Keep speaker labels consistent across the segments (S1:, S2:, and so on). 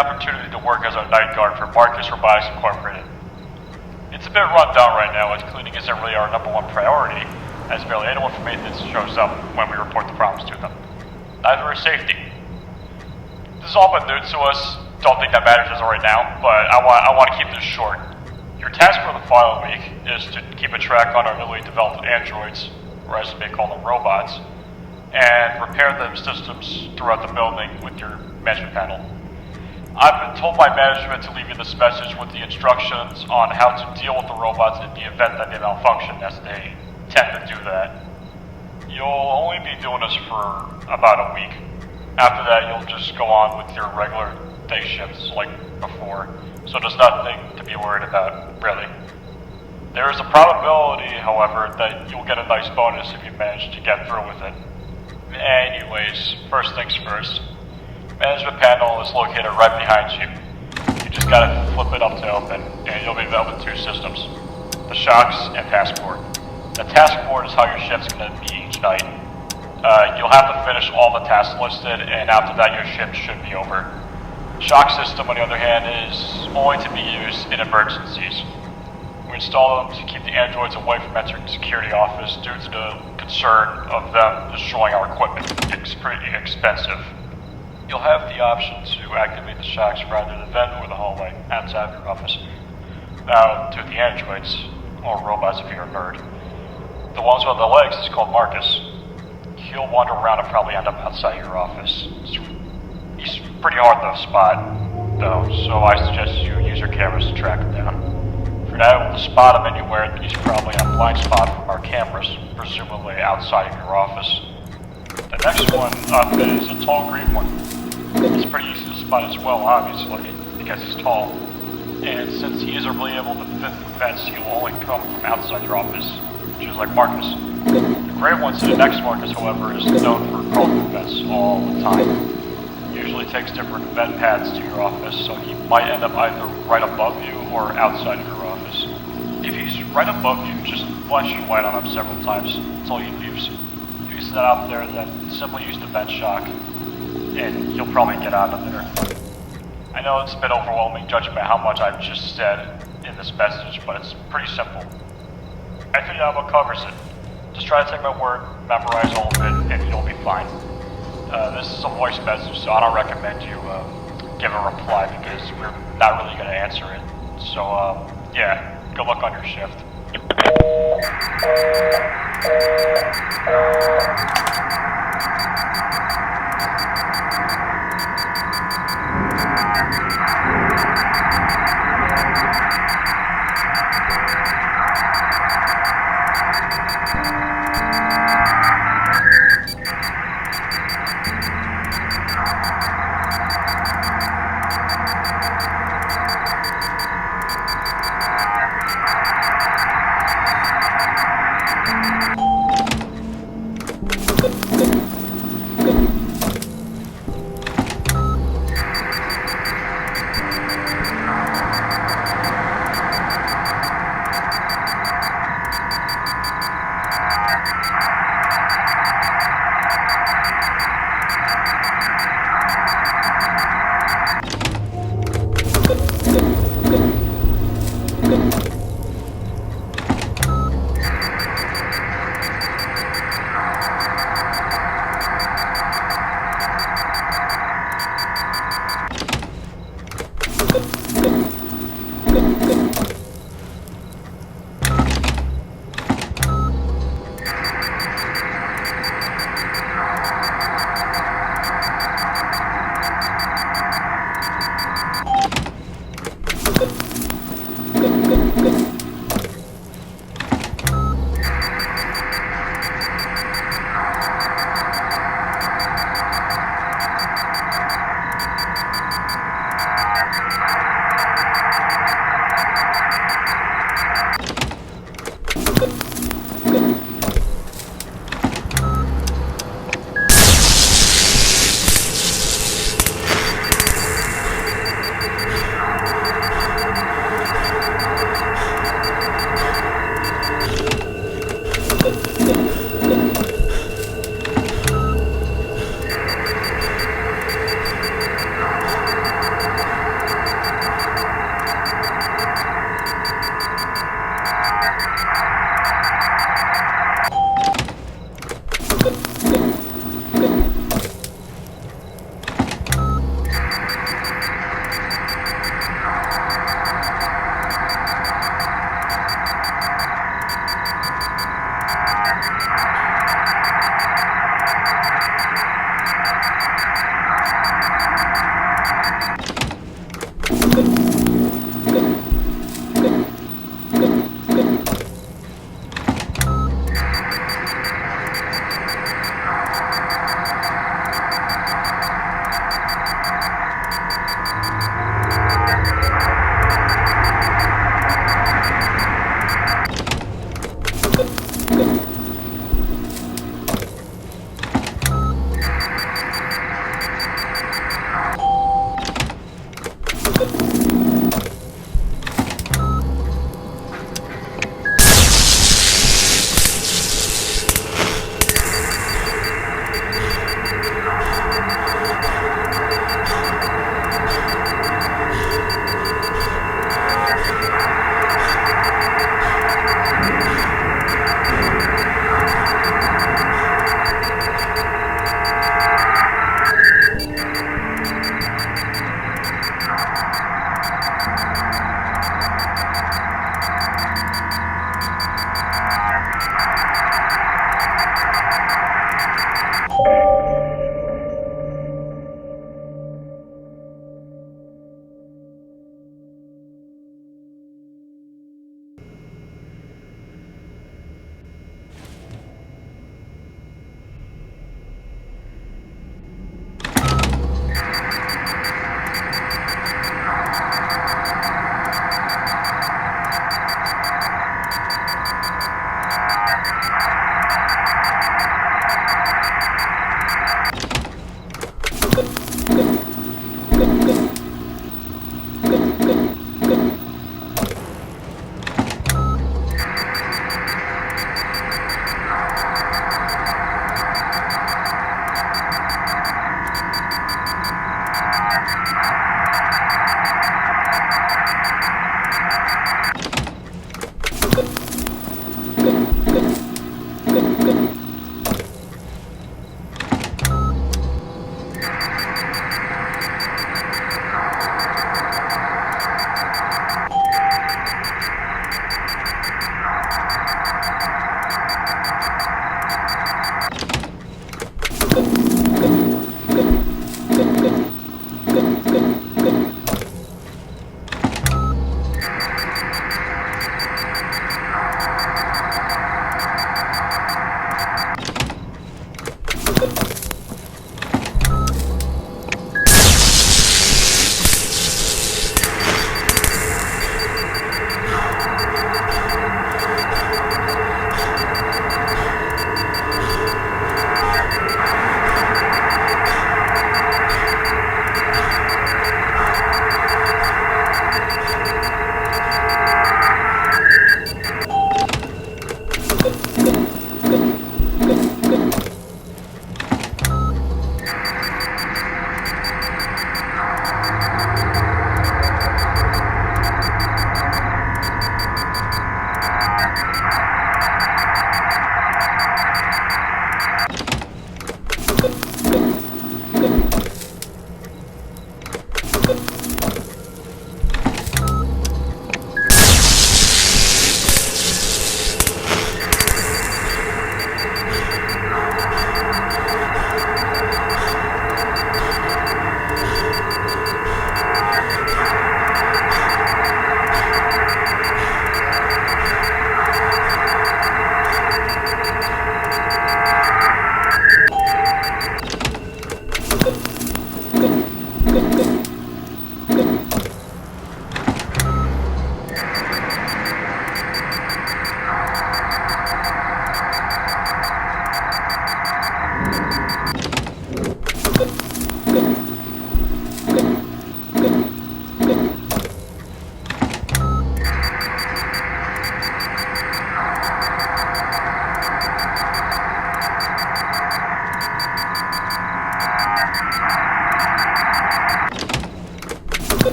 S1: opportunity to work as a night guard for Marcus Robotics Incorporated. It's a bit run down right now, as cleaning isn't really our #1 priority, as barely anyone from maintenance shows up when we report the problems to them. Neither is safety. This has all been new to us. Don't think that matters as of right now, but I want to keep this short. Your task for the following week is to keep a track on our newly developed androids, or as we may call them, robots, and repair the systems throughout the building with your management panel. I've been told by management to leave you this message with the instructions on how to deal with the robots in the event that they malfunction, as they tend to do that. You'll only be doing this for about a week. After that, you'll just go on with your regular day shifts like before, so there's nothing to be worried about, really. There is a probability, however, that you'll get a nice bonus if you manage to get through with it. Anyways, first things first. Management panel is located right behind you. You just gotta flip it up to open, and you'll be met with 2 systems: the shocks and task board. The task board is how your shift's gonna be each night. You'll have to finish all the tasks listed, and after that your shift should be over. Shock system, on the other hand, is only to be used in emergencies. We install them to keep the androids away from entering the security office due to the concern of them destroying our equipment. It's pretty expensive. You'll have the option to activate the shocks from either the vent or the hallway outside of your office. Now, to the androids, or robots if you're a nerd. The ones with the legs is called Marcus. He'll wander around and probably end up outside your office. He's pretty hard to spot, though, so I suggest you use your cameras to track him down. For now, to spot him anywhere, then he's probably on a blind spot from our cameras, presumably outside of your office. The next one up is a tall green one. It's pretty easy to spot as well, obviously, because he's tall. And since he isn't really able to fit through vents, he'll only come from outside your office, which is like Marcus. The gray one to the next Marcus, however, is known for crawling through vents all the time. Usually takes different vent paths to your office, so he might end up either right above you or outside of your office. If he's right above you, just flash your light on him several times until he leaves. If he's not out there, then simply use the vent shock, and you'll probably get out of there. I know it's a bit overwhelming judging by how much I've just said in this message, but it's pretty simple. I think that what covers it. Just try to take my word, memorize all of it, and you'll be fine. This is a voice message, so I don't recommend you give a reply because we're not really going to answer it. So, yeah, good luck on your shift.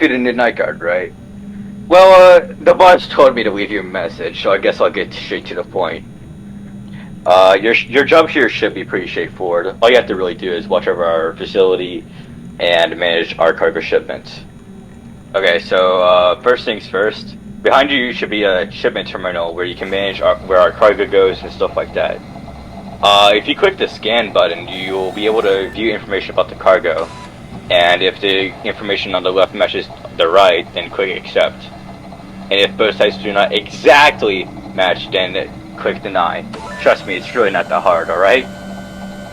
S2: be the new night guard, right? Well, the boss told me to leave you a message, so I guess I'll get straight to the point. Your job here should be pretty straightforward. All you have to really do is watch over our facility and manage our cargo shipments. Okay, so first things first. Behind you should be a shipment terminal where you can manage where our cargo goes and stuff like that. If you click the scan button, you'll be able to view information about the cargo. And if the information on the left matches the right, then click accept. And if both sides do not exactly match, then click deny. Trust me, it's really not that hard, alright?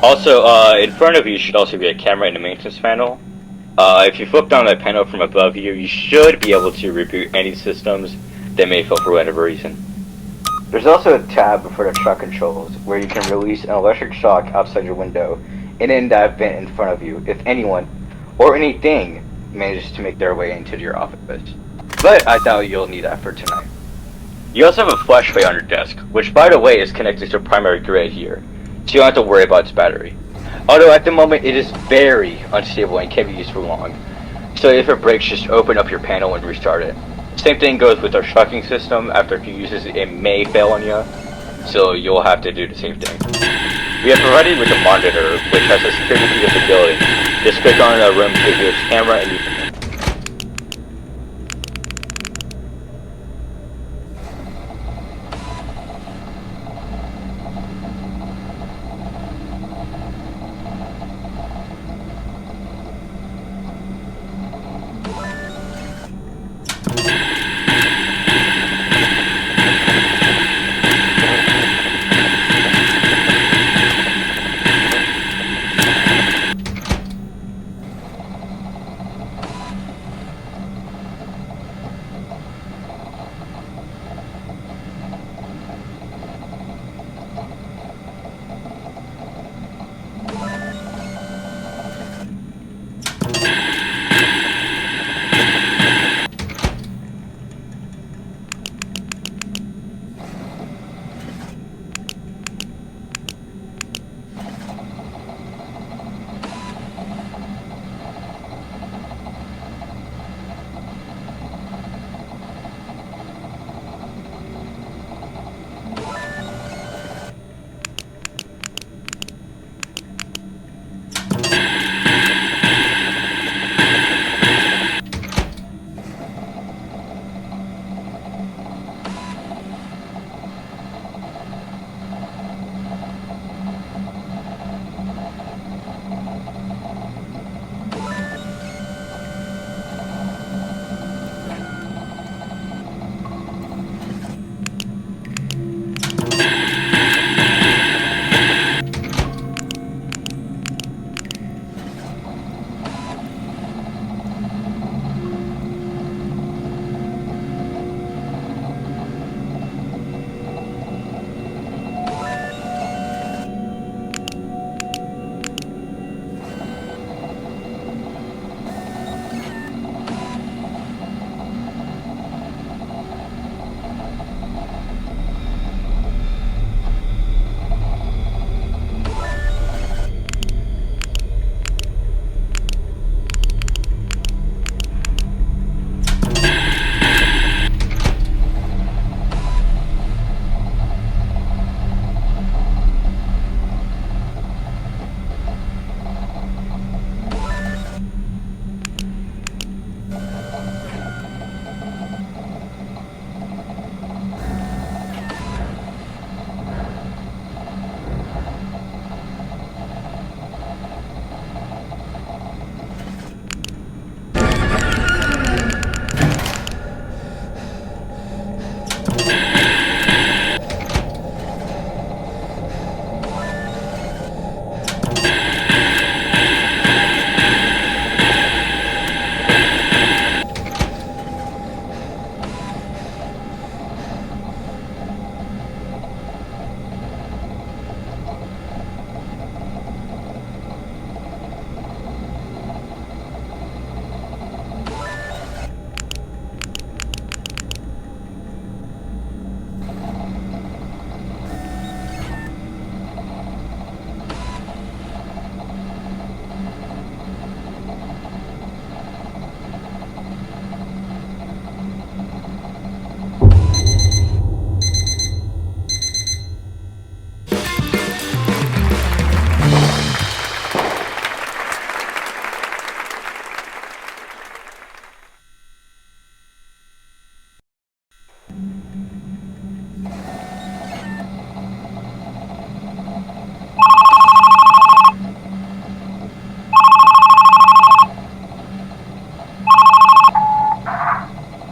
S2: Also, in front of you should also be a camera in the maintenance panel. If you flip down that panel from above you, you should be able to reboot any systems that may fail for whatever reason. There's also a tab for the shock controls, where you can release an electric shock outside your window and in that vent in front of you if anyone or anything manages to make their way into your office. But I doubt you'll need that for tonight. You also have a flashlight on your desk, which by the way is connected to a primary grid here, so you don't have to worry about its battery. Although at the moment it is very unstable and can't be used for long, so if it breaks, just open up your panel and restart it. Same thing goes with our shocking system. After a few uses it may fail on you, so you'll have to do the same thing. We have provided with a monitor, which has a security key of the building. Just click on a room to view its camera and you can...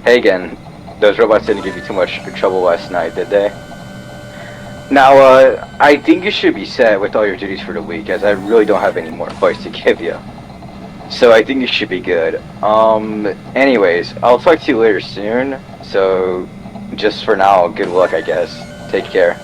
S2: Hey again, those robots didn't give you too much trouble last night, did they? Now, I think you should be set with all your duties for the week, as I really don't have any more advice to give you. So I think you should be good. Anyways, I'll talk to you later soon. So, just for now, good luck, I guess. Take care.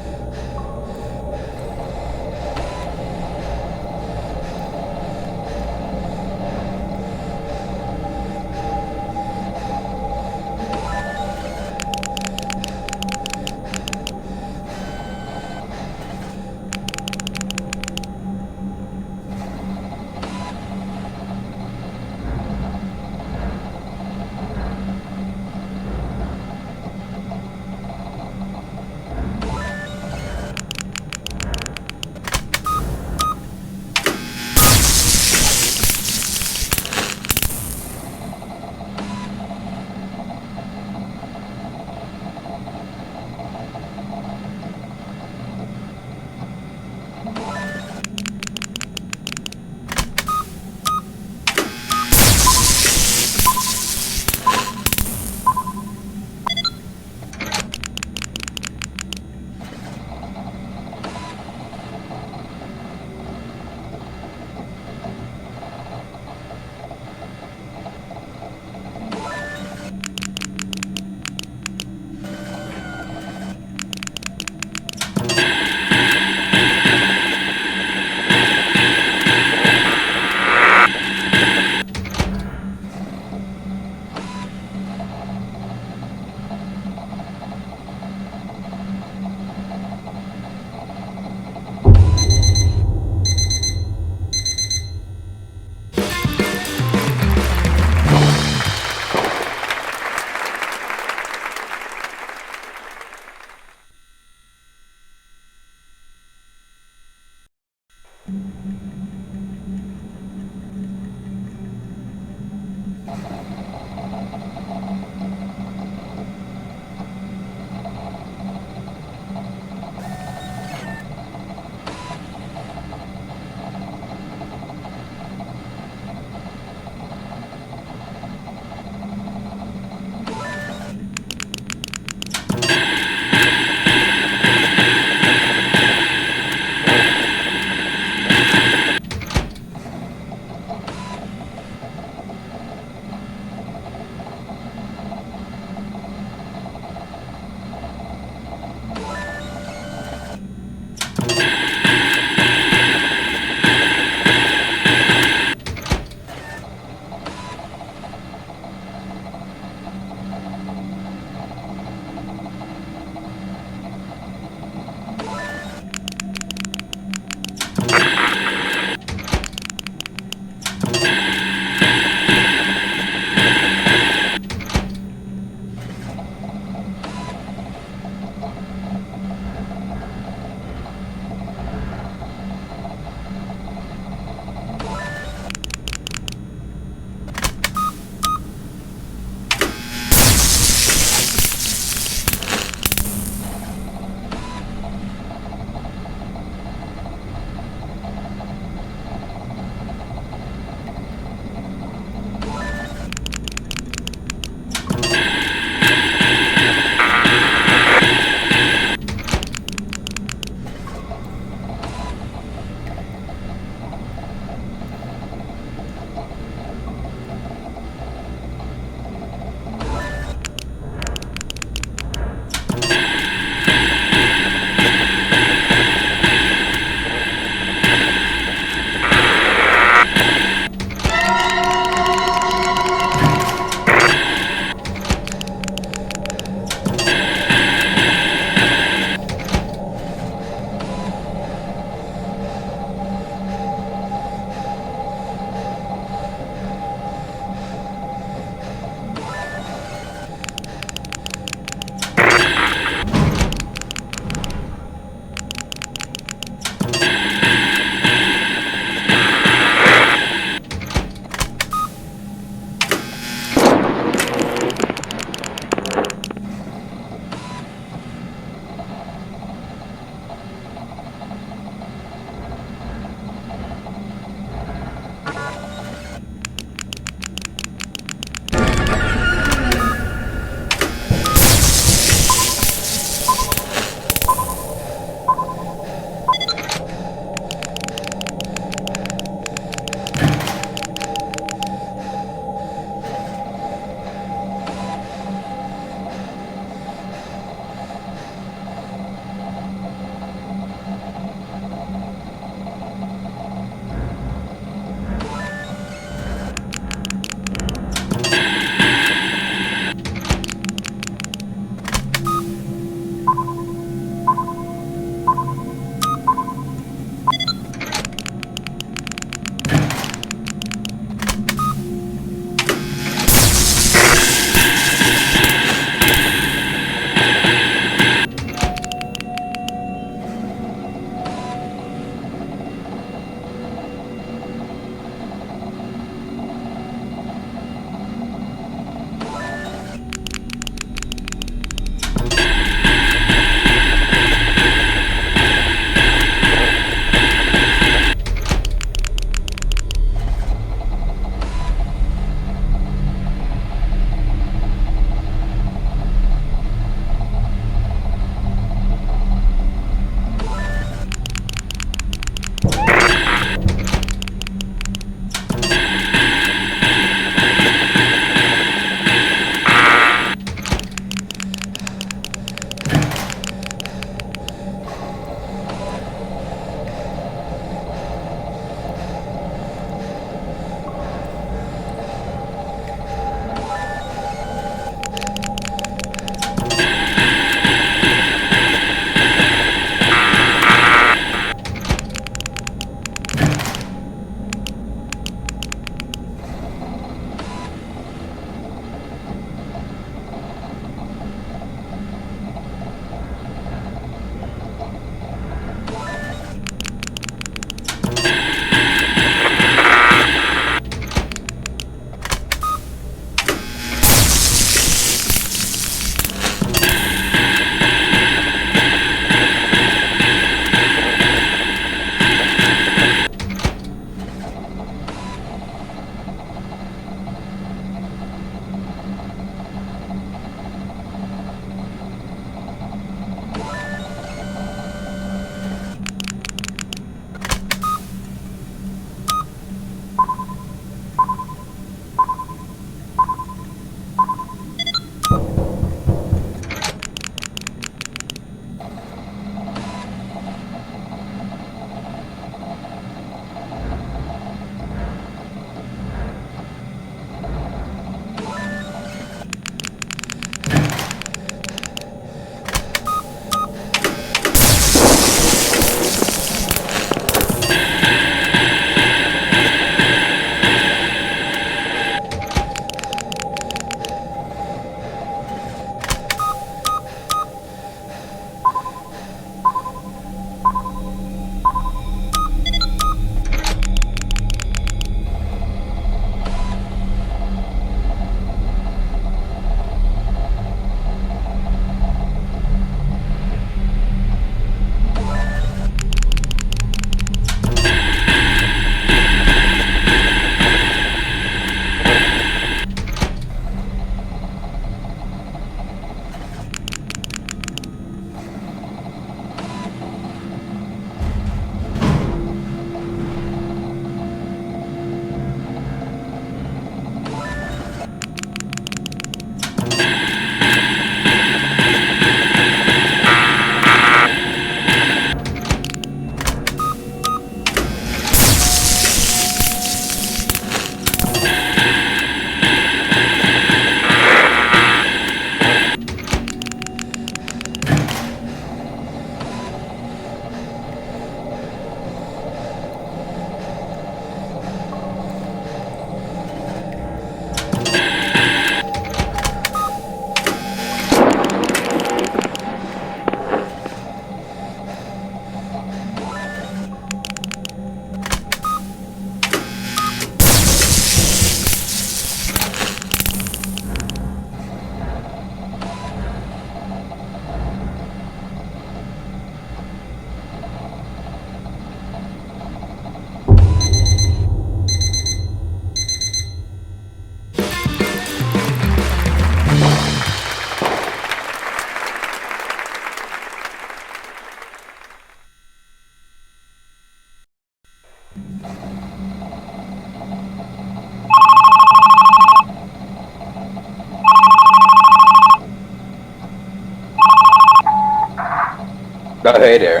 S2: Oh, hey there.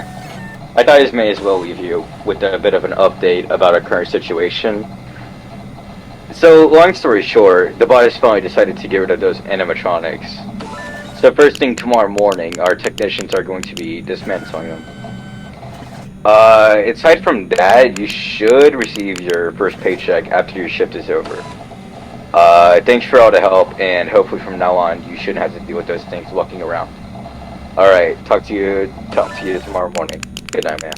S2: I thought I may as well leave you with a bit of an update about our current situation. So, long story short, the boss finally decided to get rid of those animatronics. So first thing tomorrow morning, our technicians are going to be dismantling them. Aside from that, you should receive your first paycheck after your shift is over. Thanks for all the help, and hopefully from now on, you shouldn't have to deal with those things walking around. Alright, talk to you tomorrow morning. Good night, man.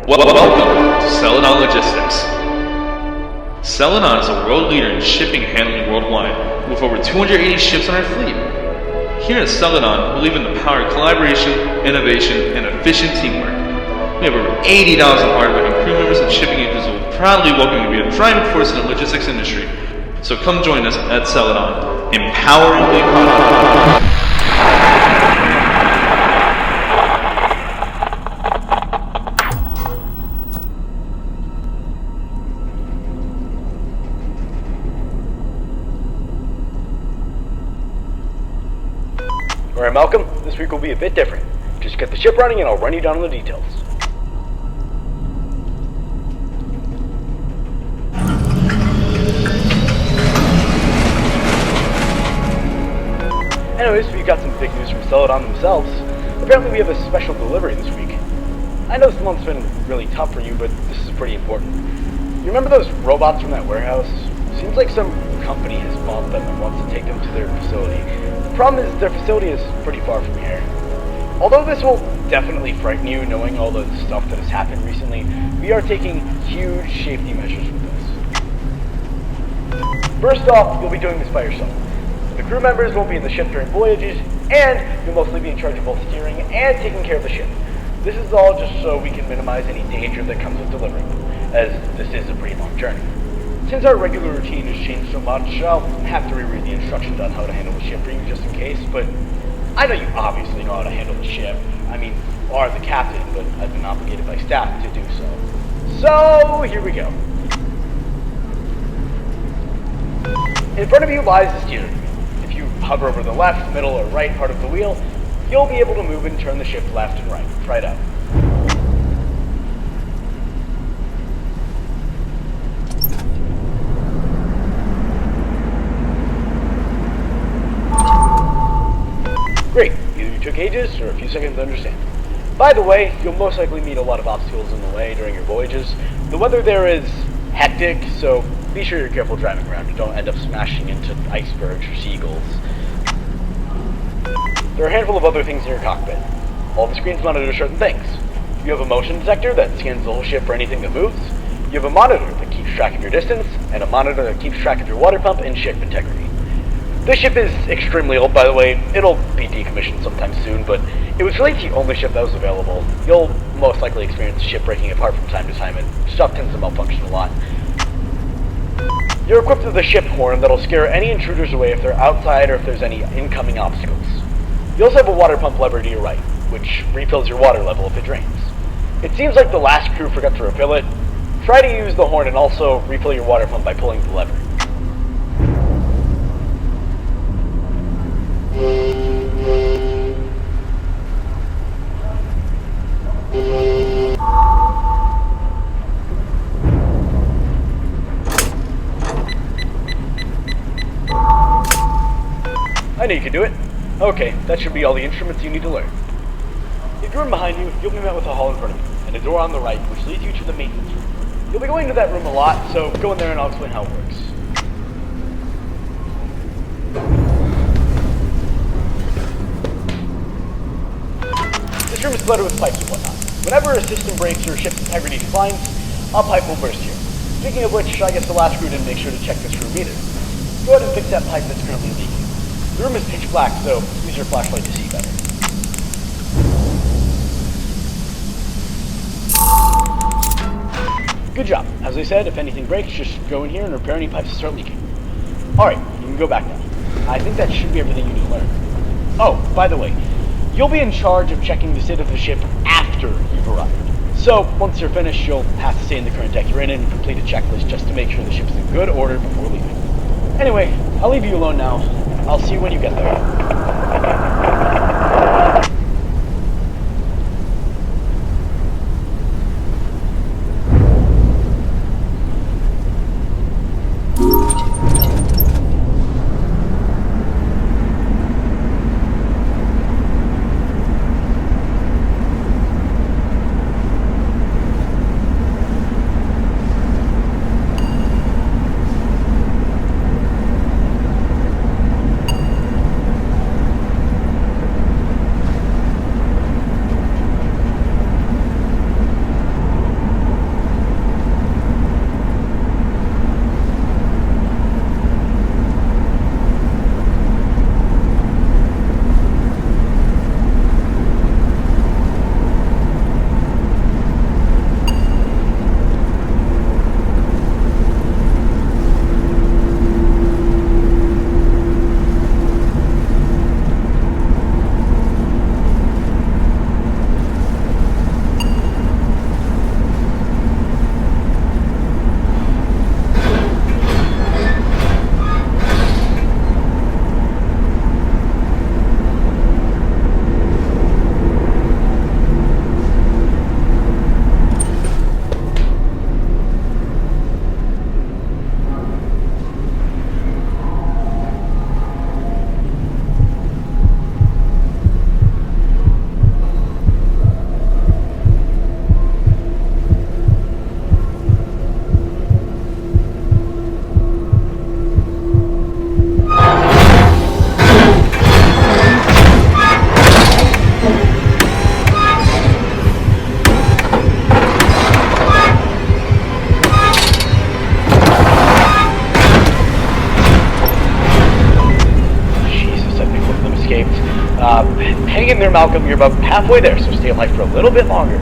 S3: Welcome to Celadon Logistics. Celadon is a world leader in shipping and handling worldwide, with over 280 ships on our fleet. Here at Celadon, we believe in the power of collaboration, innovation, and efficient teamwork. We have over 80,000 hardworking crew members and shipping agents who will proudly welcome you to be a driving force in the logistics industry. So come join us at Celadon, empowering the economy.
S4: Alright, Malcolm, this week will be a bit different. Just get the ship running and I'll run you down on the details. Anyways, we've got some big news from Celadon themselves. Apparently we have a special delivery this week. I know this month's been really tough for you, but this is pretty important. You remember those robots from that warehouse? Seems like some company has bought them and wants to take them to their facility. The problem is their facility is pretty far from here. Although this will definitely frighten you, knowing all the stuff that has happened recently, we are taking huge safety measures with this. First off, you'll be doing this by yourself. The crew members won't be in the ship during voyages, and you'll mostly be in charge of both steering and taking care of the ship. This is all just so we can minimize any danger that comes with delivering, as this is a pretty long journey. Since our regular routine has changed so much, I'll have to reread the instructions on how to handle the ship for you just in case, but I know you obviously know how to handle the ship. I mean, you are the captain, but I've been obligated by staff to do so. So, here we go. In front of you lies the steering wheel. If you hover over the left, middle, or right part of the wheel, you'll be able to move and turn the ship left and right. Try it out. Great, either you took ages or a few seconds to understand. By the way, you'll most likely meet a lot of obstacles in the way during your voyages. The weather there is hectic, so be sure you're careful driving around and don't end up smashing into icebergs or seagulls. There are a handful of other things in your cockpit. All the screens monitor certain things. You have a motion detector that scans the whole ship for anything that moves. You have a monitor that keeps track of your distance, and a monitor that keeps track of your water pump and ship integrity. This ship is extremely old, by the way. It'll be decommissioned sometime soon, but it was really the only ship that was available. You'll most likely experience the ship breaking apart from time to time, and stuff tends to malfunction a lot. You're equipped with a ship horn that'll scare any intruders away if they're outside or if there's any incoming obstacles. You also have a water pump lever to your right, which refills your water level if it drains. It seems like the last crew forgot to refill it. Try to use the horn and also refill your water pump by pulling the lever. I knew you could do it. Okay, that should be all the instruments you need to learn. If you run behind you, you'll be met with a hall in front of you, and a door on the right, which leads you to the maintenance room. You'll be going to that room a lot, so go in there and I'll explain how it works. This room is flooded with pipes and whatnot. Whenever a system breaks or ship's integrity declines, a pipe will burst here. Speaking of which, I guess the last crew didn't make sure to check this room either. Go ahead and fix that pipe that's currently leaking. The room is pitch black, so use your flashlight to see better. Good job. As I said, if anything breaks, just go in here and repair any pipes that start leaking. Alright, you can go back now. I think that should be everything you need to learn. Oh, by the way, you'll be in charge of checking the state of the ship after you've arrived. So, once you're finished, you'll have to stay in the current deck you're in and complete a checklist just to make sure the ship's in good order before leaving. Anyway, I'll leave you alone now. I'll see you when you get there. Malcolm, you're about halfway there, so stay alive for a little bit longer.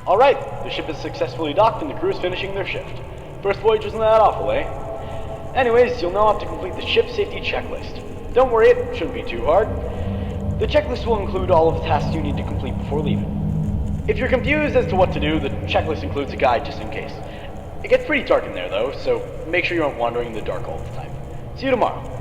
S4: Alright, the ship is successfully docked and the crew is finishing their shift. First voyage wasn't that awful, eh? Anyways, you'll now have to complete the ship safety checklist. Don't worry, it shouldn't be too hard. The checklist will include all of the tasks you need to complete before leaving. If you're confused as to what to do, the checklist includes a guide just in case. It gets pretty dark in there though, so make sure you aren't wandering in the dark all the time. See you tomorrow.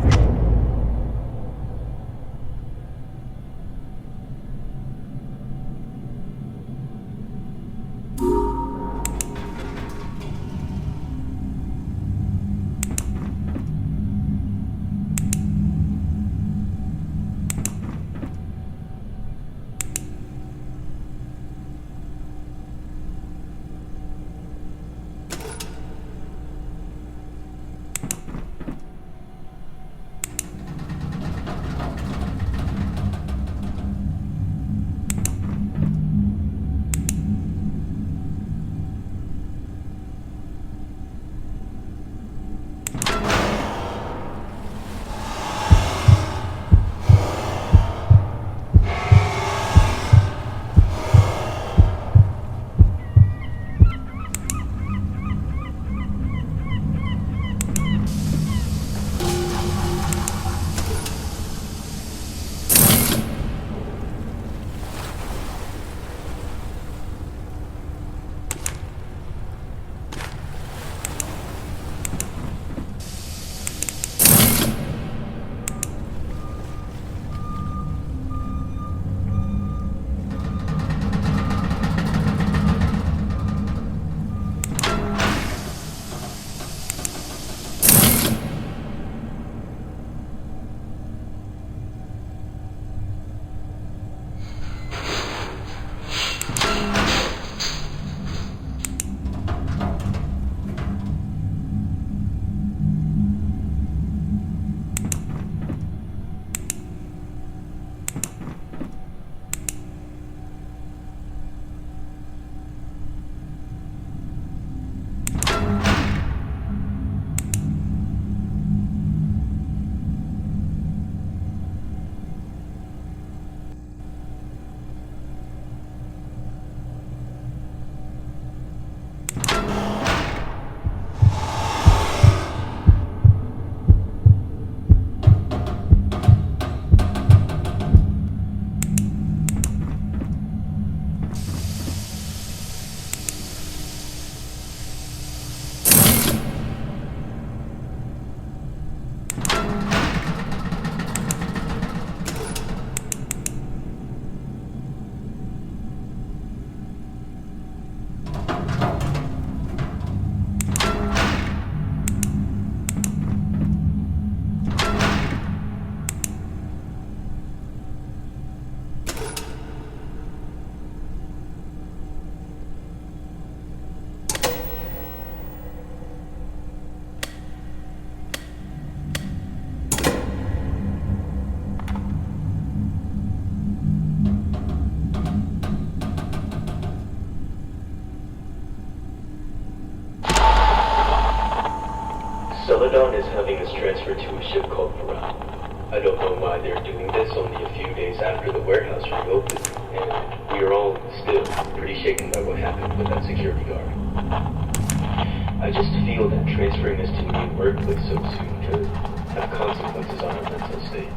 S5: Celadon is having us transferred to a ship called FNAM. I don't know why they're doing this only a few days after the warehouse reopened, and we are all still pretty shaken by what happened with that security guard. I just feel that transferring us to a new workplace so soon could have consequences on our mental state.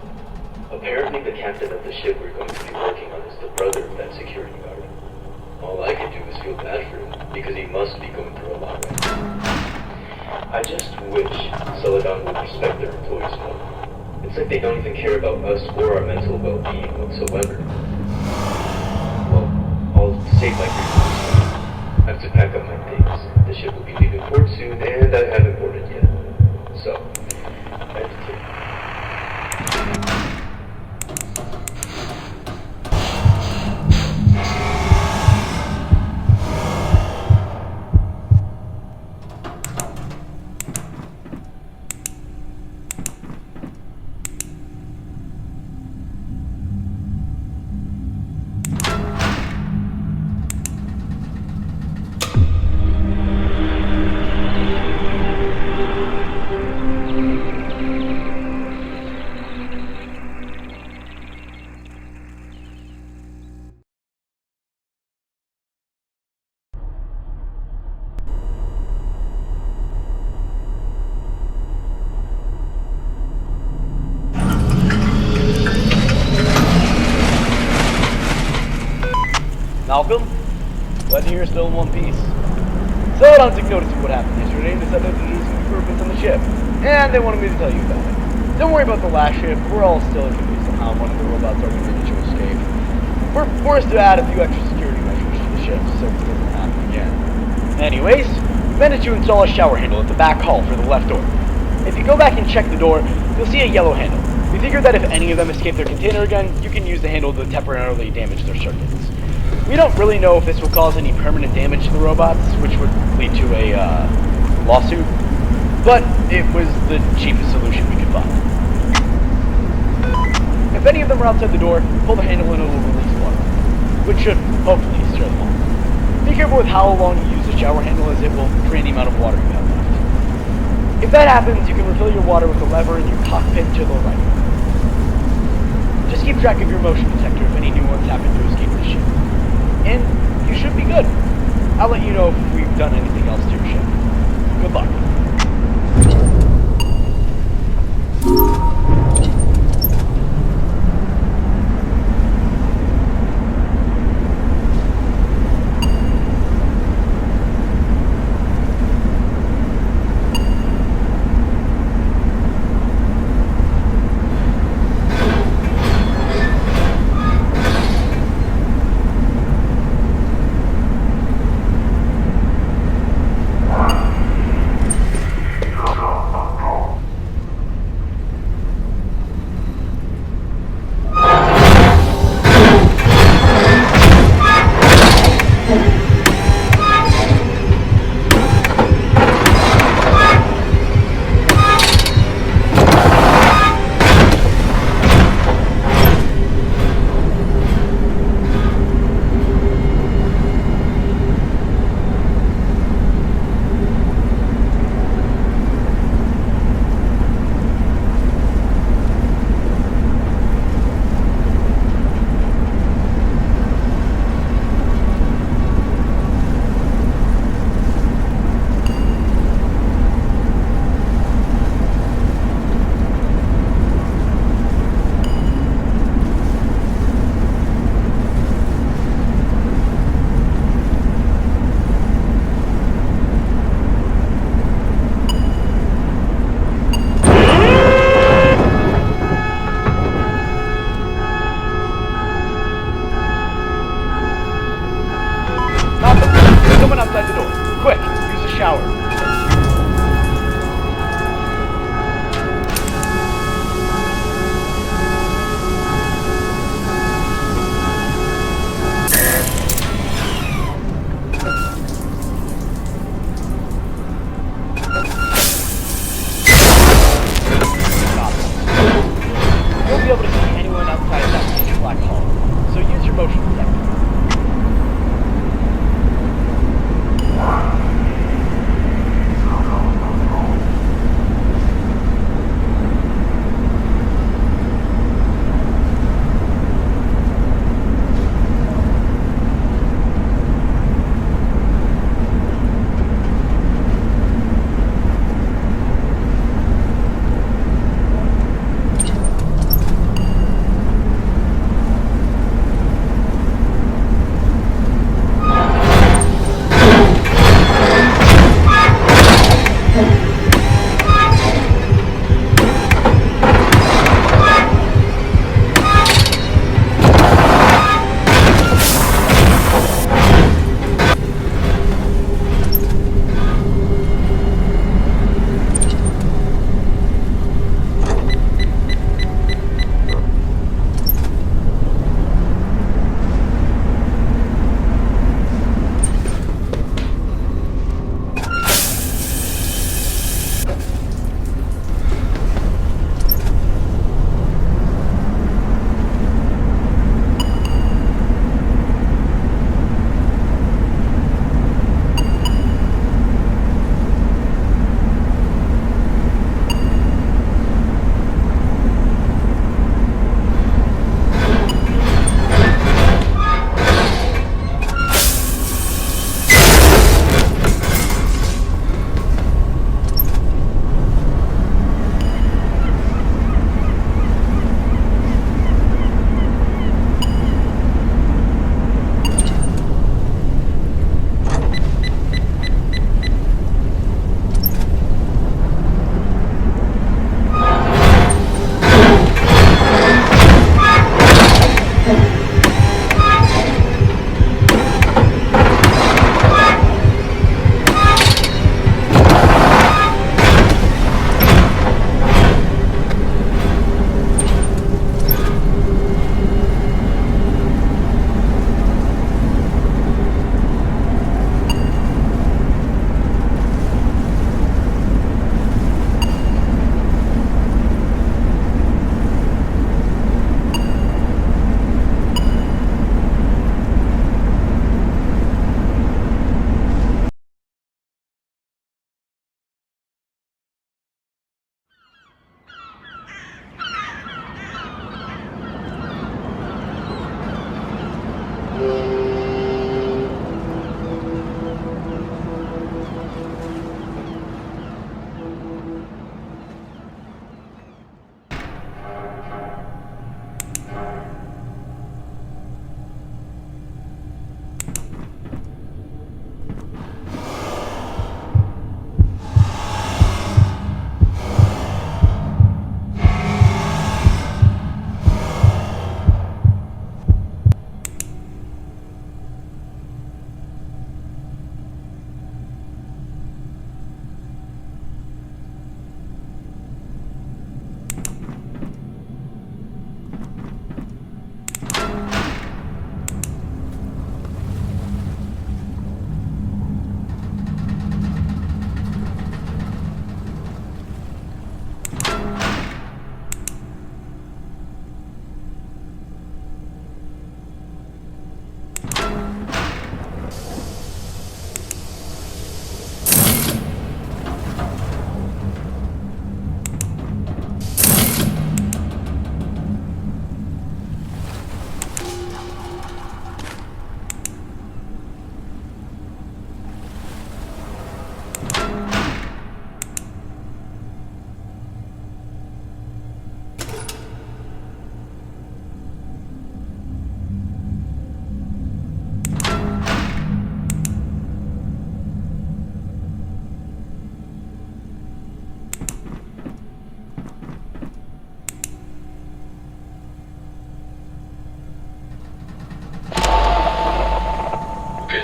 S5: Apparently the captain of the ship we're going to be working on is the brother of that security guard. All I can do is feel bad for him, because he must be going through a lot right now. I just wish Celadon would respect their employees more. It's like they don't even care about us or our mental well-being whatsoever. Well, I'll save my grief. I have to pack up my things. The ship will be leaving port soon, and I haven't boarded yet. So, that's it.
S4: Malcolm? Glad to hear you're still in one piece. Celadon took notice of what happened yesterday and decided to do some improvements on the ship. And they wanted me to tell you about it. Don't worry about the last ship. We're all still confused on how one of the robots already managed to escape. We're forced to add a few extra security measures to the ship so it doesn't happen again. Anyways, we managed to install a shower handle at the back hall for the left door. If you go back and check the door, you'll see a yellow handle. We figured that if any of them escape their container again, you can use the handle to temporarily damage their circuits. We don't really know if this will cause any permanent damage to the robots, which would lead to a lawsuit, but it was the cheapest solution we could find. If any of them are outside the door, pull the handle and it will release water, which should hopefully scare them off. Be careful with how long you use the shower handle, as it will drain the amount of water you have left. If that happens, you can refill your water with the lever in your cockpit to the right. Just keep track of your motion detector if any new ones happen to escape the ship. And you should be good. I'll let you know if we've done anything else to your ship. Good luck.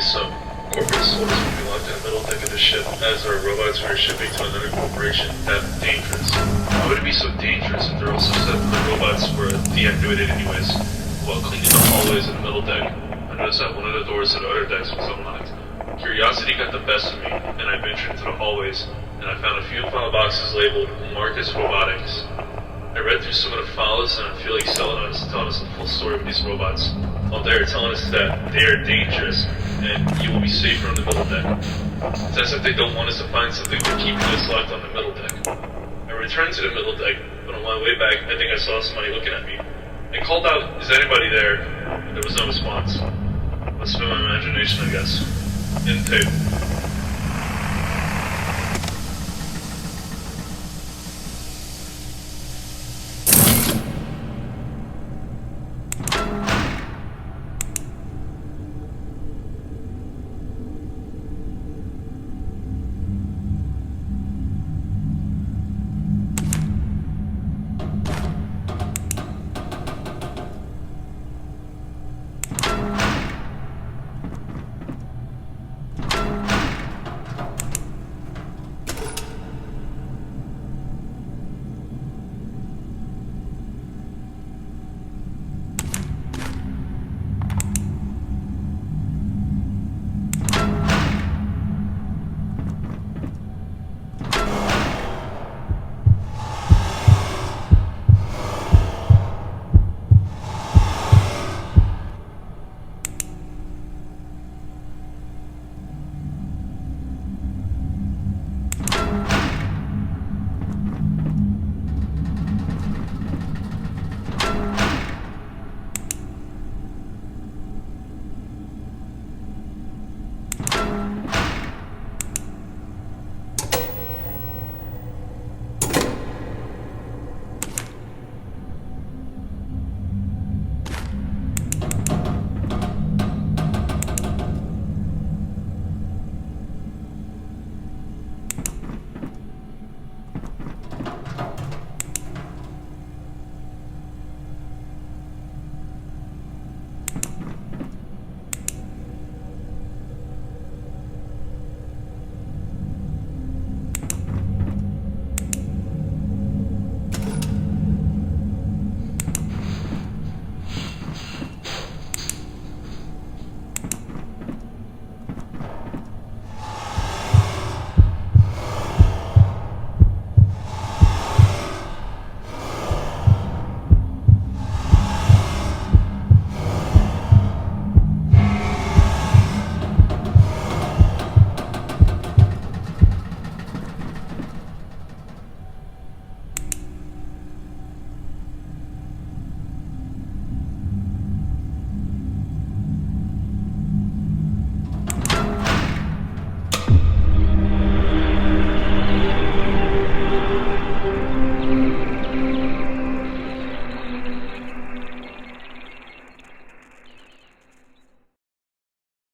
S3: some corporate souls will be locked in the middle deck of the ship as our robots were shipping to another corporation. That's dangerous. Why would it be so dangerous if they're also said that the robots were deactivated anyways? While cleaning the hallways in the middle deck, I noticed that one of the doors to the other decks was unlocked. Curiosity got the best of me, and I ventured into the hallways, and I found a few file boxes labeled Marcus Robotics. I read through some of the files, and I feel like Celadon is telling us the full story of these robots. While they're telling us that they are dangerous, and you will be safer on the middle deck. It's as if they don't want us to find something for keeping us locked on the middle deck. I returned to the middle deck, but on my way back, I think I saw somebody looking at me. I called out, "Is anybody there?" But there was no response. Must have been my imagination, I guess. End tape.